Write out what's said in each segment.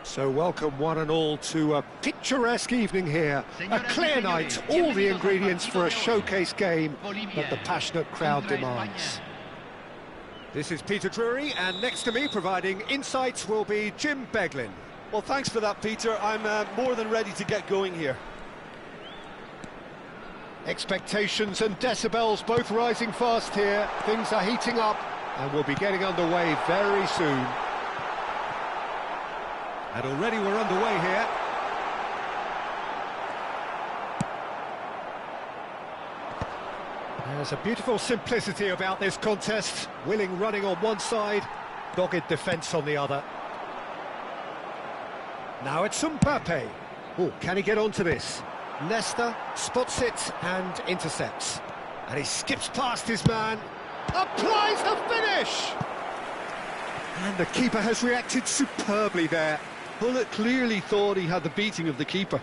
So welcome one and all to a picturesque evening here. A clear night, all the ingredients for a showcase game that the passionate crowd demands. This is Peter Drury, and next to me providing insights will be Jim Beglin. Well, thanks for that, Peter. I'm more than ready to get going here. Expectations and decibels both rising fast here. Things are heating up and we'll be getting underway very soon. And already we're underway here. There's a beautiful simplicity about this contest. Willing running on one side, dogged defence on the other. Now it's Mbappe. Oh, can he get onto this? Nesta spots it and intercepts. And he skips past his man, applies the finish! And the keeper has reacted superbly there. Bullet clearly thought he had the beating of the keeper.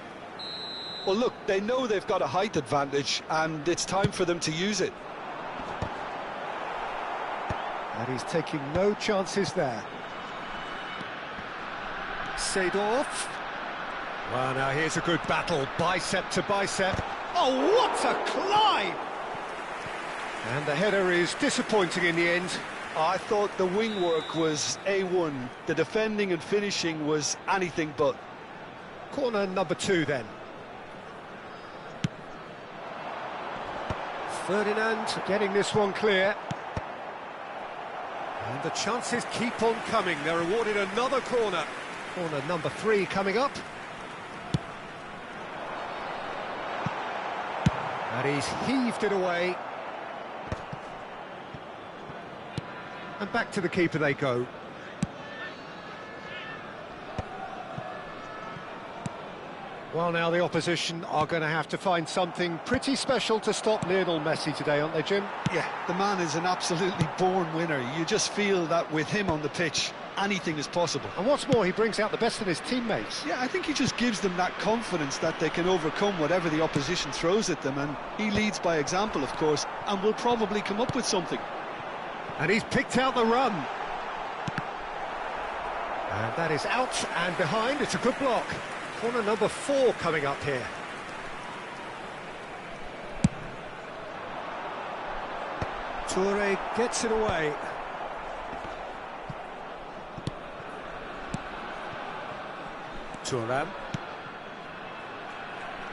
Well, look, they know they've got a height advantage, and it's time for them to use it. And he's taking no chances there. Seedorf. Well, now here's a good battle, bicep to bicep. Oh, what a climb! And the header is disappointing in the end. I thought the wing work was A1. The defending and finishing was anything but. Corner number 2 then. Ferdinand getting this one clear. And the chances keep on coming. They're awarded another corner. Corner number 3 coming up. And he's heaved it away. And back to the keeper they go. Well, now the opposition are going to have to find something pretty special to stop Lionel Messi today, aren't they, Jim? Yeah, the man is an absolutely born winner. You just feel that with him on the pitch, anything is possible. And what's more, he brings out the best in his teammates. Yeah, I think he just gives them that confidence that they can overcome whatever the opposition throws at them, and he leads by example, of course, and will probably come up with something. And he's picked out the run. And that is out and behind. It's a good block. Corner number 4 coming up here. Toure gets it away. Thuram.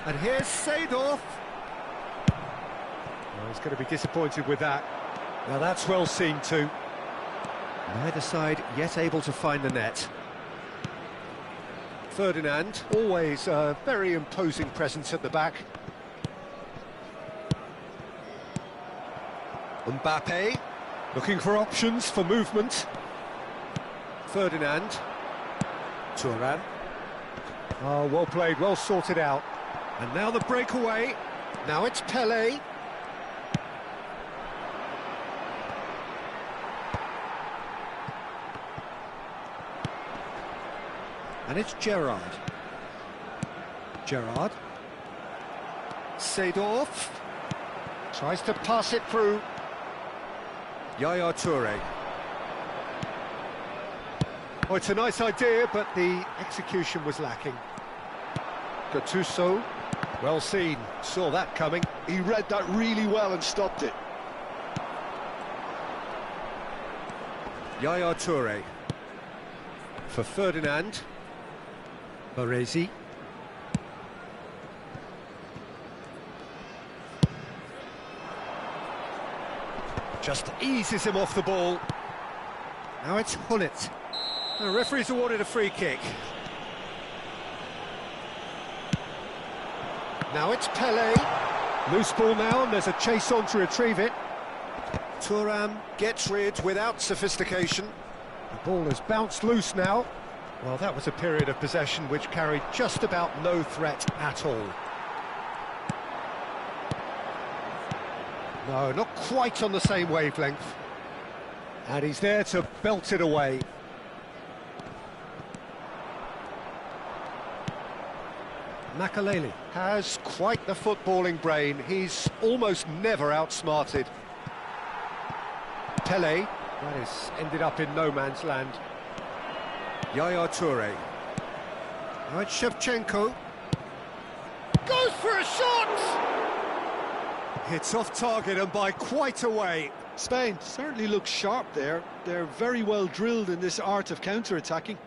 And here's Seedorf. Well, he's going to be disappointed with that. Now that's well seen too. Neither side yet able to find the net. Ferdinand, always a very imposing presence at the back. Mbappe, looking for options for movement. Ferdinand. Thuram. Oh, well played, well sorted out. And now the breakaway. Now it's Pelé. And it's Gerrard. Gerrard. Seedorf. Tries to pass it through. Yaya Toure. Oh, it's a nice idea, but the execution was lacking. Gattuso. Well seen. Saw that coming. He read that really well and stopped it. Yaya Toure. For Ferdinand. Baresi. Just eases him off the ball. Now it's Hullet. The referee's awarded a free kick. Now it's Pelé. Loose ball now, and there's a chase on to retrieve it. Thuram gets rid without sophistication. The ball has bounced loose now. Well, that was a period of possession which carried just about no threat at all. No, not quite on the same wavelength. And he's there to belt it away. Makaleli has quite the footballing brain. He's almost never outsmarted. Pelé, that has ended up in no man's land. Yaya Toure. Now it's Shevchenko. Goes for a shot! It's off target and by quite a way. Spain certainly looks sharp there. They're very well drilled in this art of counter-attacking.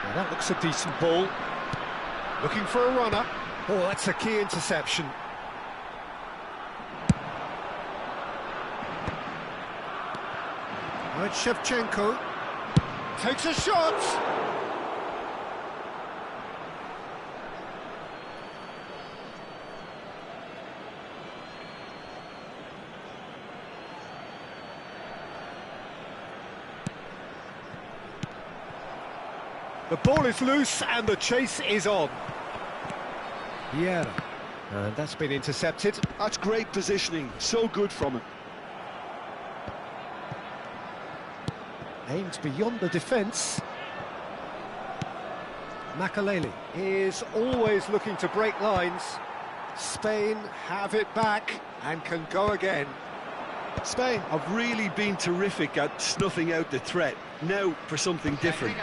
Well, that looks a decent ball. Looking for a runner. Oh, that's a key interception. Now it's Shevchenko. Takes a shot! The ball is loose and the chase is on. Yeah, and that's been intercepted. That's great positioning, so good from him. Aimed beyond the defence. Makaleli is always looking to break lines. Spain have it back and can go again. Spain have really been terrific at snuffing out the threat. Now for something different.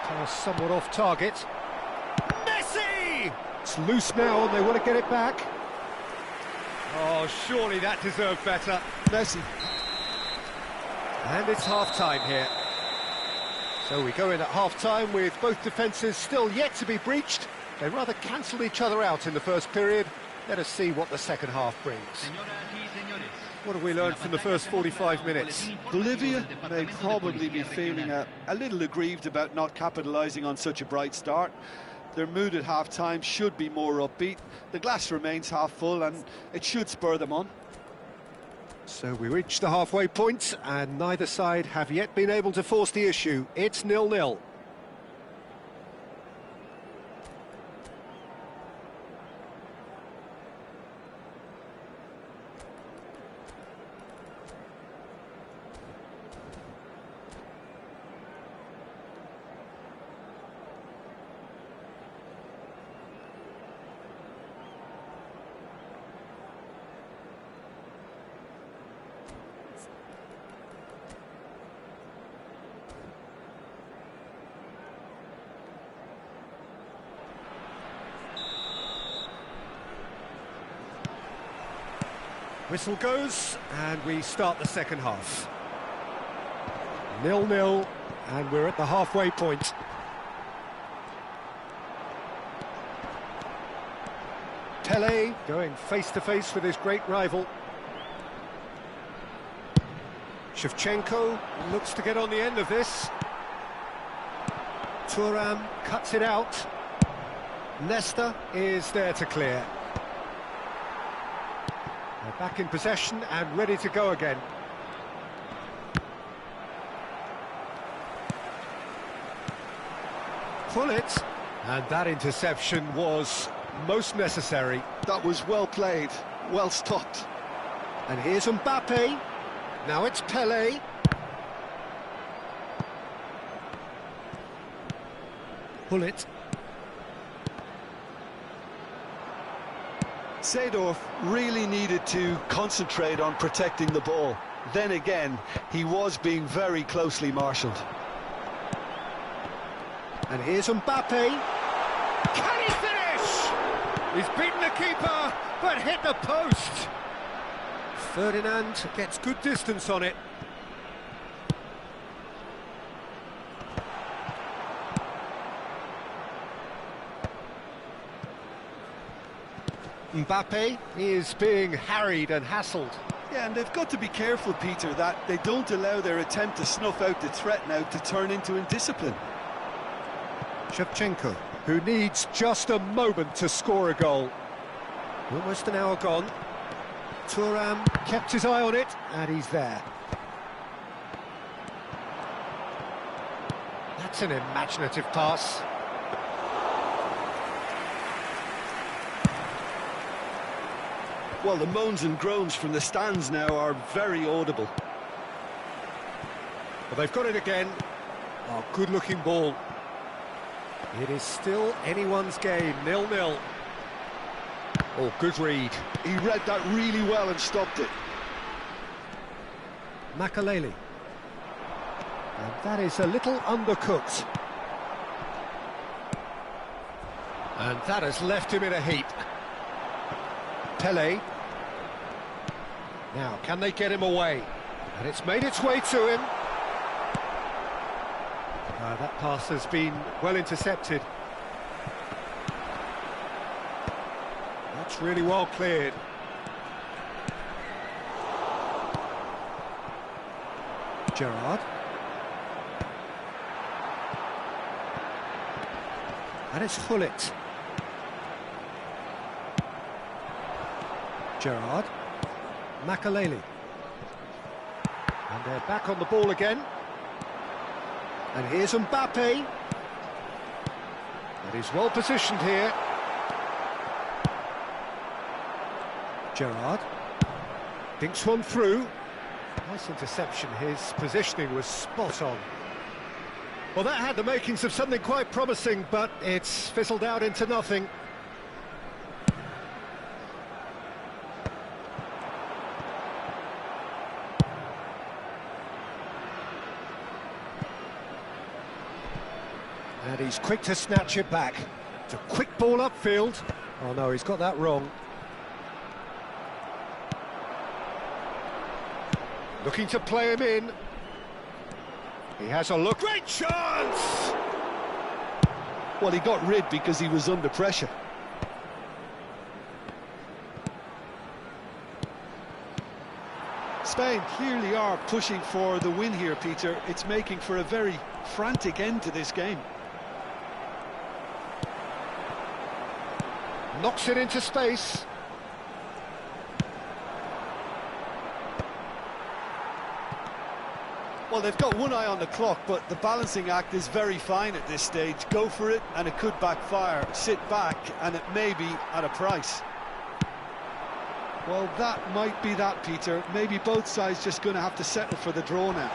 Pass somewhat off target. Messi! It's loose now and they want to get it back. Oh, surely that deserved better. Messi. And it's half-time here. So we go in at half-time with both defences still yet to be breached. They rather cancelled each other out in the first period. Let us see what the second half brings. What have we learned from the first 45 minutes? Bolivia may probably be feeling a little aggrieved about not capitalising on such a bright start. Their mood at half-time should be more upbeat. The glass remains half full and it should spur them on. So we reach the halfway point and neither side have yet been able to force the issue. It's 0-0. Whistle goes, and we start the second half. 0-0, and we're at the halfway point. Pele going face-to-face with his great rival. Shevchenko looks to get on the end of this. Thuram cuts it out. Nesta is there to clear. They're back in possession and ready to go again. Pull it, and that interception was most necessary. That was well played, well stopped. And here's Mbappe. Now it's Pele. Pull it. Seedorf really needed to concentrate on protecting the ball. Then again, he was being very closely marshalled. And here's Mbappe. Can he finish? He's beaten the keeper, but hit the post. Ferdinand gets good distance on it. Mbappe is being harried and hassled. Yeah, and they've got to be careful, Peter, that they don't allow their attempt to snuff out the threat now to turn into indiscipline. Shevchenko, who needs just a moment to score a goal. Almost an hour gone. Thuram kept his eye on it, and he's there. That's an imaginative pass. Well, the moans and groans from the stands now are very audible. Well, they've got it again. Oh, good-looking ball. It is still anyone's game, 0-0. Oh, good read. He read that really well and stopped it. Makaleli. And that is a little undercooked. And that has left him in a heap. Pele. Now, can they get him away? And it's made its way to him. That pass has been well intercepted. That's really well cleared. Gerrard. And it's Hullet. Gerrard. Makaleli. And they're back on the ball again. And here's Mbappe. But he's well positioned here. Gerrard. Dinks one through. Nice interception. His positioning was spot on. Well, that had the makings of something quite promising, but it's fizzled out into nothing. And he's quick to snatch it back. It's a quick ball upfield. Oh no, he's got that wrong. Looking to play him in. He has a look. Great chance! Well, he got rid because he was under pressure. Spain clearly are pushing for the win here, Peter. It's making for a very frantic end to this game. Knocks it into space. Well, they've got one eye on the clock, but the balancing act is very fine at this stage. Go for it, and it could backfire. Sit back, and it may be at a price. Well, that might be that, Peter. Maybe both sides just going to have to settle for the draw now.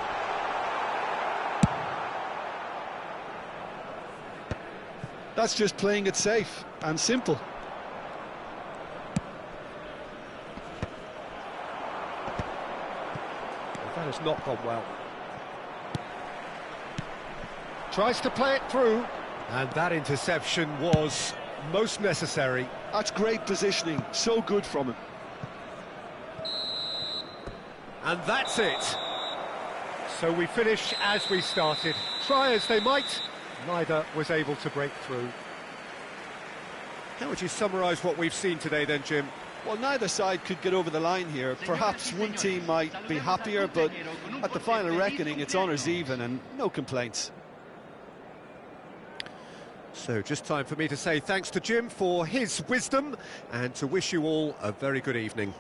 That's just playing it safe and simple. That has not gone well. Tries to play it through, and that interception was most necessary. That's great positioning, so good from him. And that's it. So we finish as we started. Try as they might, neither was able to break through. How would you summarise what we've seen today then, Jim? Well, neither side could get over the line here. Perhaps one team might be happier, but at the final reckoning, it's honours even and no complaints. So just time for me to say thanks to Jim for his wisdom and to wish you all a very good evening.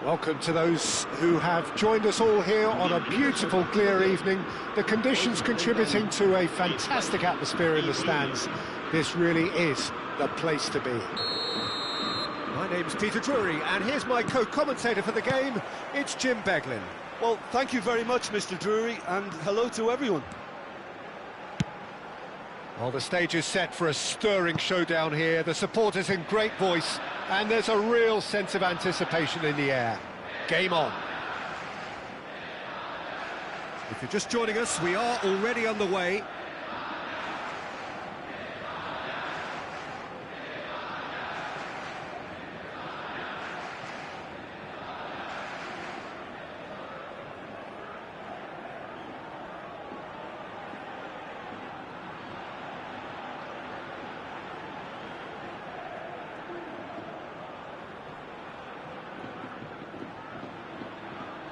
Welcome to those who have joined us all here on a beautiful, clear evening. The conditions contributing to a fantastic atmosphere in the stands. This really is the place to be. My name's Peter Drury, and here's my co-commentator for the game. It's Jim Beglin. Well, thank you very much, Mr. Drury, and hello to everyone. Well, the stage is set for a stirring showdown here. The supporters in great voice, and there's a real sense of anticipation in the air. Game on. If you're just joining us, we are already on the way.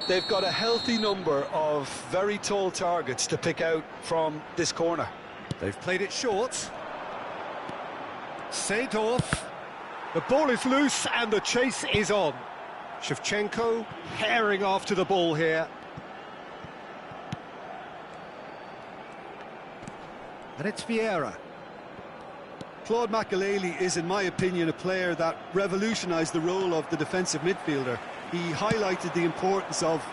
They've got a healthy number of very tall targets to pick out from this corner. They've played it short. Seedorf. The ball is loose and the chase is on. Shevchenko herring after the ball here. And it's Vieira. Claude Makelele is, in my opinion, a player that revolutionised the role of the defensive midfielder. He highlighted the importance of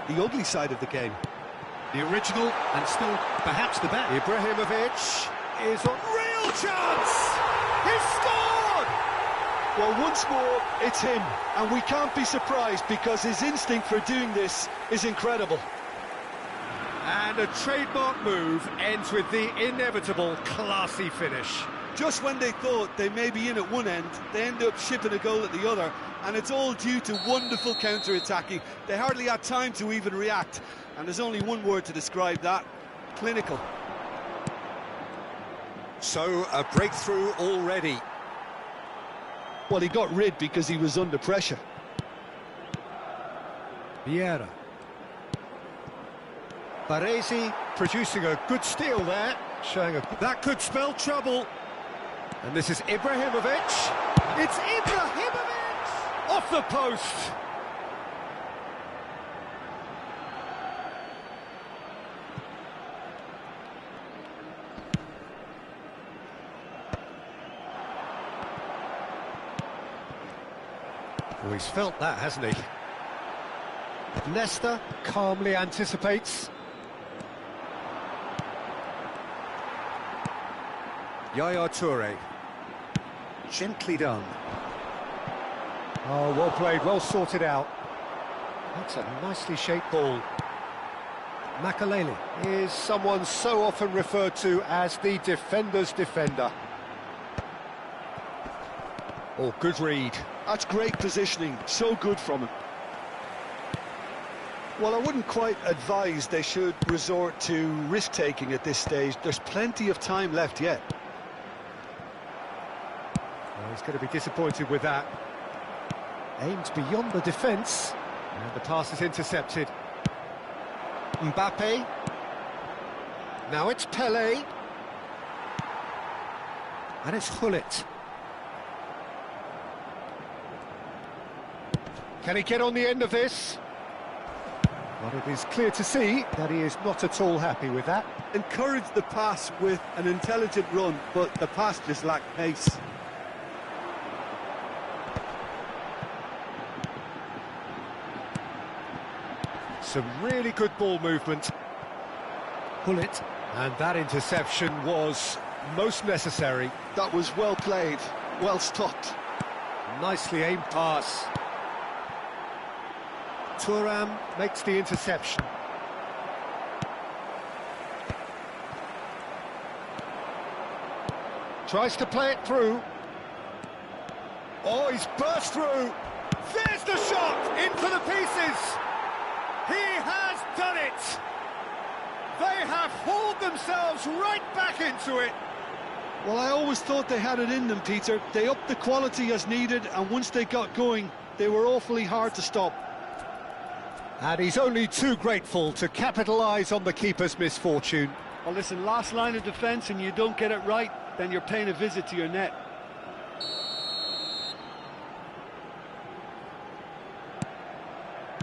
the ugly side of the game. The original and still perhaps the best. Ibrahimovic is on real chance! He scored! Well, once more, it's him, and we can't be surprised because his instinct for doing this is incredible. And a trademark move ends with the inevitable classy finish. Just when they thought they may be in at one end, they end up shipping a goal at the other, and it's all due to wonderful counter-attacking. They hardly had time to even react, and there's only one word to describe that: clinical. So, a breakthrough already. Well, he got rid because he was under pressure. Vieira. Baresi producing a good steal there, showing that could spell trouble. And this is Ibrahimovic. It's Ibrahimovic! Off the post! Oh, he's felt that, hasn't he? Leicester calmly anticipates. Yaya Toure. Gently done. Oh, well played, well sorted out. That's a nicely shaped ball. Makelele is someone so often referred to as the defender's defender. Oh, good read. That's great positioning, so good from him. Well, I wouldn't quite advise they should resort to risk-taking at this stage. There's plenty of time left yet. Oh, he's going to be disappointed with that. Aimed beyond the defence. And the pass is intercepted. Mbappe. Now it's Pelé. And it's Hullet. Can he get on the end of this? Well, it is clear to see that he is not at all happy with that. Encouraged the pass with an intelligent run, but the pass just lacked pace. Some really good ball movement. Hullet. And that interception was most necessary. That was well played, well stopped. Nicely aimed pass. Thuram makes the interception. Tries to play it through. Oh, he's burst through. There's the shot! In for the pieces! He has done it! They have hauled themselves right back into it. Well, I always thought they had it in them, Peter. They upped the quality as needed, and once they got going, they were awfully hard to stop. And he's only too grateful to capitalise on the keeper's misfortune. Well, listen, last line of defence and you don't get it right, then you're paying a visit to your net.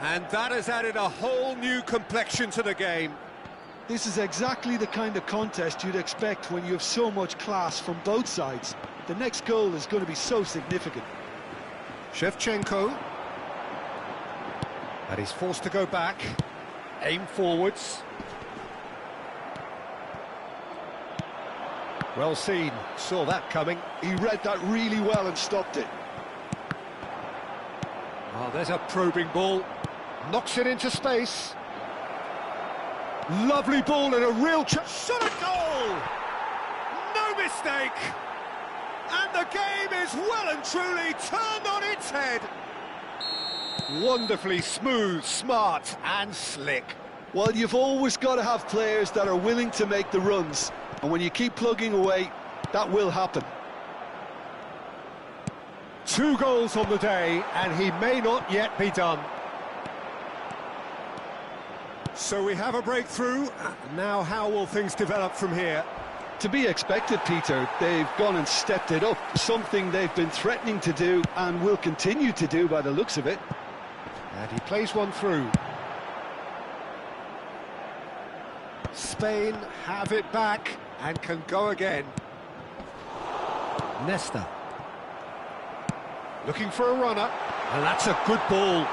And that has added a whole new complexion to the game. This is exactly the kind of contest you'd expect when you have so much class from both sides. The next goal is going to be so significant. Shevchenko. And he's forced to go back. Aim forwards. Well seen. Saw that coming. He read that really well and stopped it. Oh, there's a probing ball. Knocks it into space. Lovely ball and a real shot at goal! No mistake! And the game is well and truly turned on its head. Wonderfully smooth, smart and slick. Well, you've always got to have players that are willing to make the runs. And when you keep plugging away, that will happen. 2 goals on the day, and he may not yet be done. So we have a breakthrough. Now how will things develop from here? To be expected, Peter. They've gone and stepped it up, something they've been threatening to do and will continue to do by the looks of it. And he plays one through. Spain have it back and can go again. Nesta. Looking for a runner. And that's a good ball.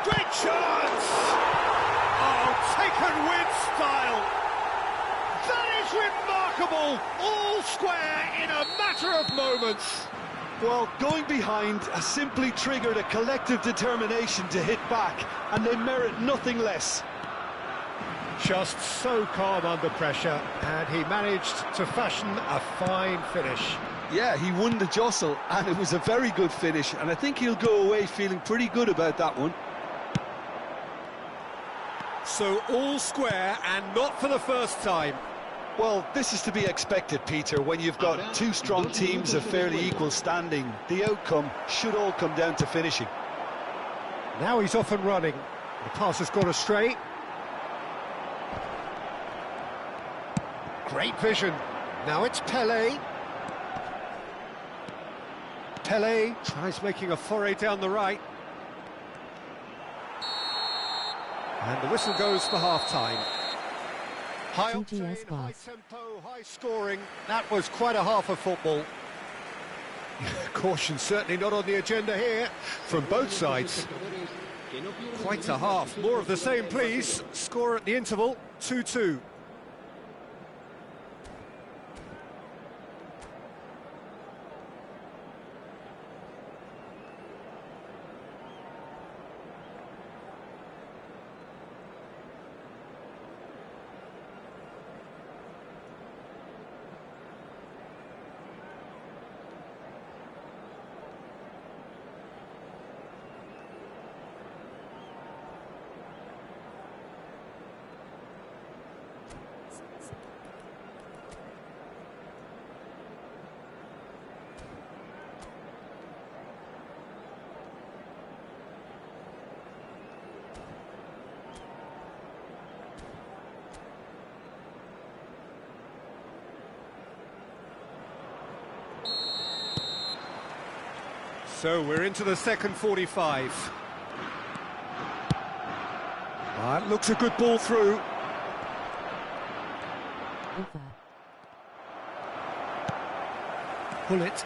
Great chance! Oh, taken with style. That is remarkable. All square in a matter of moments. Well, going behind has simply triggered a collective determination to hit back, and they merit nothing less. Just so calm under pressure, and he managed to fashion a fine finish. Yeah, he won the jostle, and it was a very good finish, and I think he'll go away feeling pretty good about that one. So all square, and not for the first time. Well, this is to be expected, Peter. When you've got 2 strong teams of fairly equal standing, the outcome should all come down to finishing. Now he's off and running. The pass has gone astray. Great vision. Now it's Pelé. Pelé tries making a foray down the right. And the whistle goes for half-time. High octane, high tempo, high scoring. That was quite a half of football. Caution certainly not on the agenda here from both sides. Quite a half. More of the same, please. Score at the interval, 2-2. So we're into the second 45. Looks a good ball through. Hullet.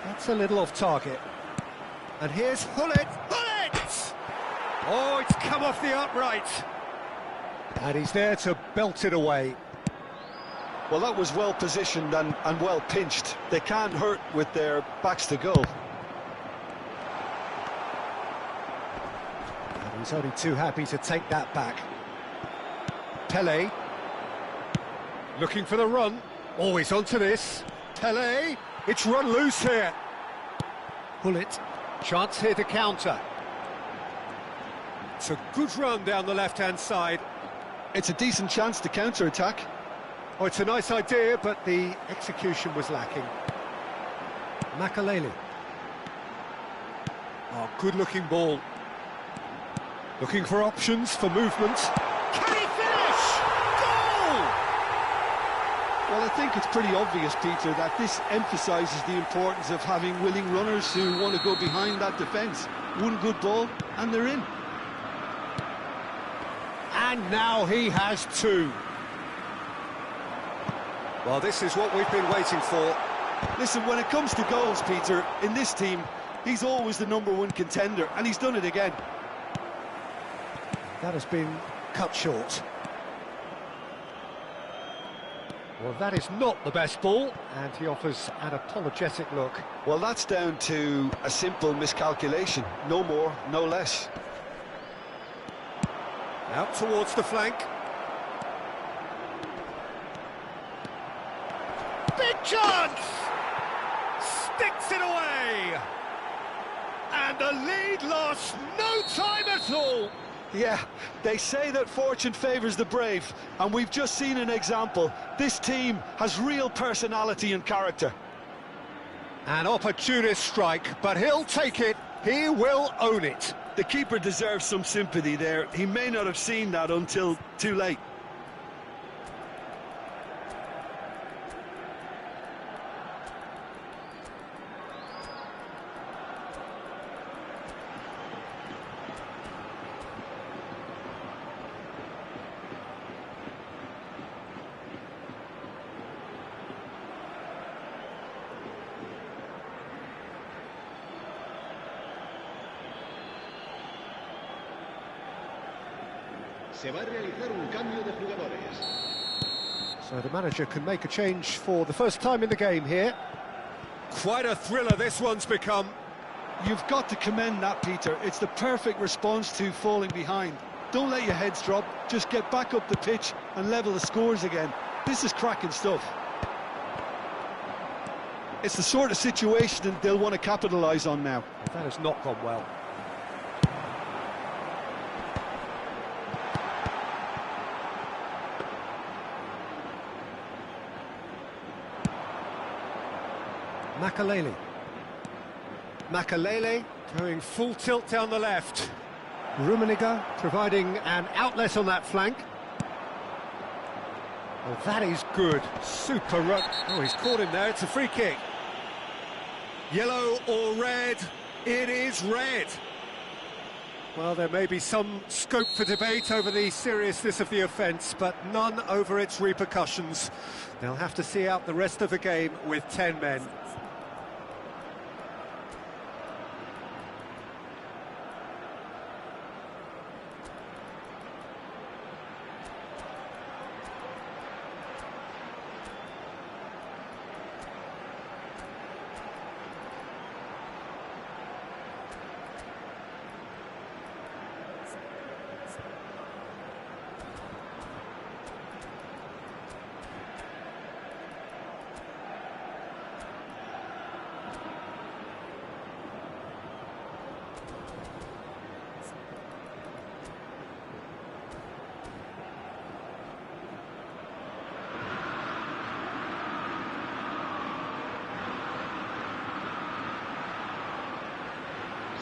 That's a little off target. And here's Hullet. Hullet! Oh, it's come off the upright. And he's there to belt it away. Well, that was well positioned and well pinched. They can't hurt with their backs to goal. And he's only too happy to take that back. Pelé. Looking for the run. Always onto this. Pelé. It's run loose here. Hullet. Chance here to counter. It's a good run down the left-hand side. It's a decent chance to counter-attack. Oh, it's a nice idea, but the execution was lacking. Makaleli. Oh, good-looking ball. Looking for options for movement. Can he finish? Goal! Well, I think it's pretty obvious, Peter, that this emphasises the importance of having willing runners who want to go behind that defence. One good ball, and they're in. And now he has two. Well, this is what we've been waiting for. Listen, when it comes to goals, Peter, in this team, he's always the #1 contender, and he's done it again. That has been cut short. Well, that is not the best ball, and he offers an apologetic look. Well, that's down to a simple miscalculation. No more, no less. Out towards the flank. Big chance! Sticks it away! And the lead lost no time at all! Yeah, they say that fortune favours the brave, and we've just seen an example. This team has real personality and character. An opportunist strike, but he'll take it. He will own it. The keeper deserves some sympathy there. He may not have seen that until too late. Se va a realizar un cambio de jugadores. So the manager can make a change for the first time in the game here. Quite a thriller this one's become. You've got to commend that, Peter. It's the perfect response to falling behind. Don't let your heads drop. Just get back up the pitch and level the scores again. This is cracking stuff. It's the sort of situation that they'll want to capitalise on now. That has not gone well. Makalele going full tilt down the left. Rummenigge providing an outlet on that flank. Oh, that is good. Super run. Oh, he's caught him there. It's a free kick. Yellow or red? It is red. Well, there may be some scope for debate over the seriousness of the offence, but none over its repercussions. They'll have to see out the rest of the game with 10 men.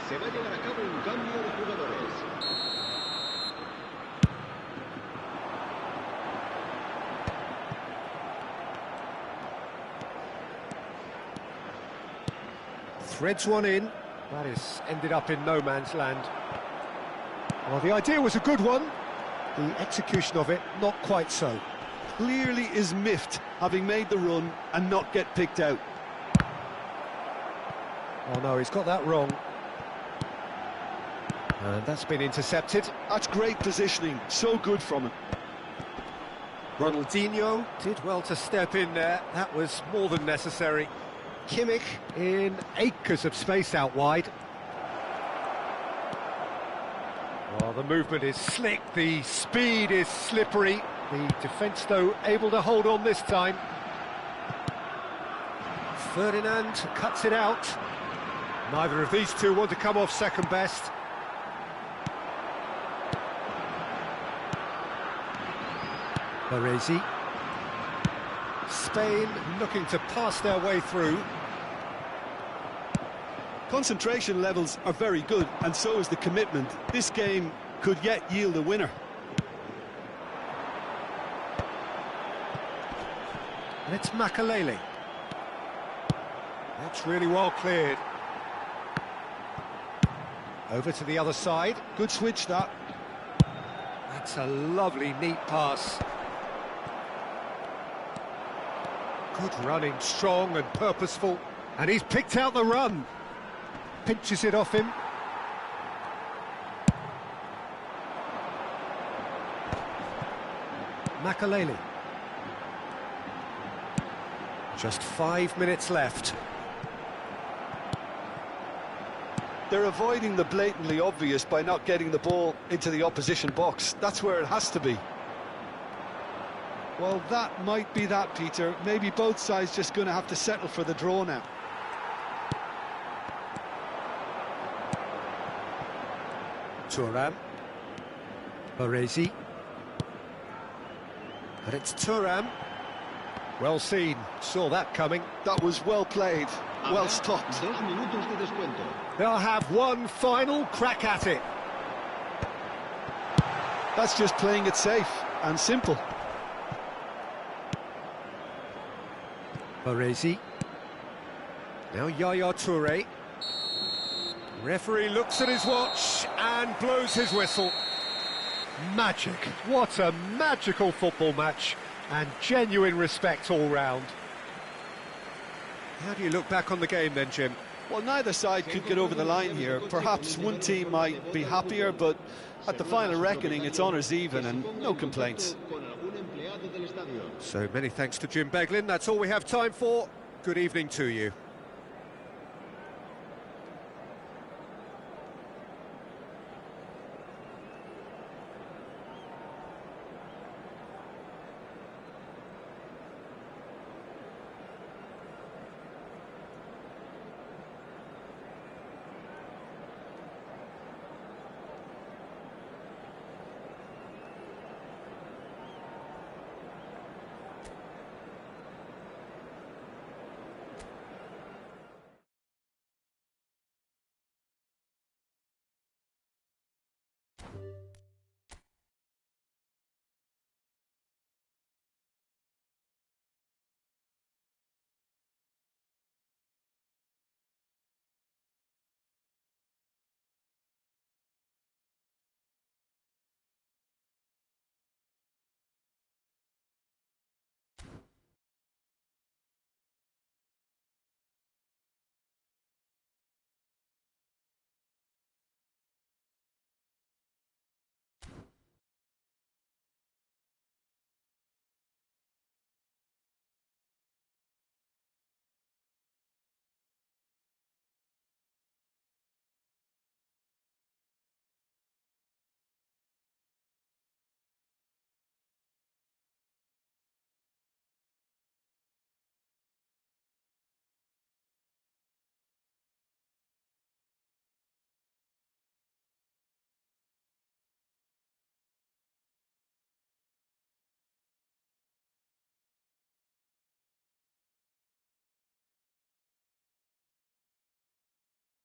Se va a llevar a cabo un cambio de jugadores. Threads one in. That is ended up in no man's land. Well, the idea was a good one. The execution of it, not quite so. Clearly is miffed, having made the run and not get picked out. Oh no, he's got that wrong. And that's been intercepted. That's great positioning, so good from him. Ronaldinho did well to step in there. That was more than necessary. Kimmich in acres of space out wide. Well, the movement is slick, the speed is slippery. The defence, though, able to hold on this time. Ferdinand cuts it out. Neither of these two want to come off second best. Baresi. Spain looking to pass their way through. Concentration levels are very good, and so is the commitment. This game could yet yield a winner. And it's Makalele. That's really well cleared. Over to the other side. Good switch, that. That's a lovely, neat pass. Good running, strong and purposeful. And he's picked out the run. Pinches it off him. Makaleli. Just 5 minutes left. They're avoiding the blatantly obvious by not getting the ball into the opposition box. That's where it has to be. Well, that might be that, Peter. Maybe both sides just going to have to settle for the draw now. Thuram. Baresi. And it's Thuram. Well seen, saw that coming. That was well played, well stopped. They'll have one final crack at it. That's just playing it safe and simple. Baresi. Now Yaya Toure. Referee looks at his watch and blows his whistle. Magic. What a magical football match. And genuine respect all round. How do you look back on the game then, Jim? Well, neither side could get over the line here. Perhaps one team might be happier, but at the final reckoning, it's honours even and no complaints. So many thanks to Jim Beglin. That's all we have time for. Good evening to you.